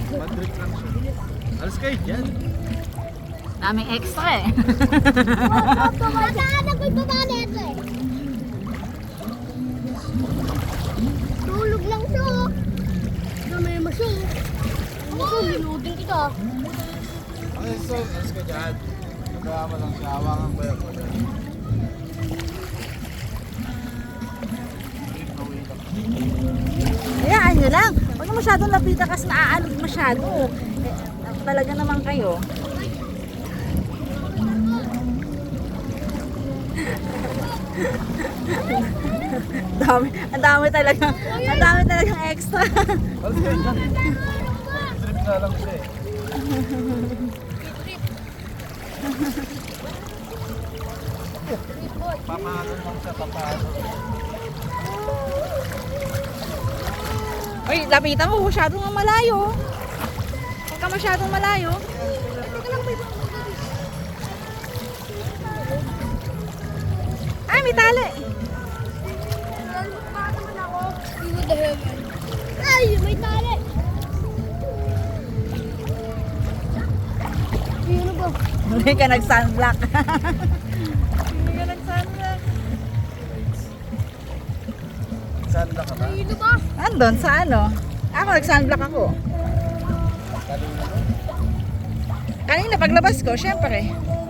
Madrid lang siya. Alas kayo dyan. Daming extra eh. Mataan ako'y babali ito eh. Tulog lang siya. May maso. Ako, linudin kita. Okay, so, alas ka dyan. Kaya mo lang siya. Hawakan ko yan. Hayaan nyo lang. Huwag nyo masyadong lapitan kasi naaalog masyado. Eh, talaga naman kayo. Ang dami talagang extra. Alas kayo dyan. Trip na lang siya eh. Papahalo lang siya, papahalo. Uy, lapitan mo. Masyadong malayo. Huwag ka masyadong malayo. Ay, may tali. Ay, may tali. Sino ba? Hindi ka nag-sunblock. Hindi ka nag-sunblock. Saan lang ka ba? Sino ba? Andun, sa ano? Ako, nag-sunblock ako. Kanina, paglabas ko, syempre.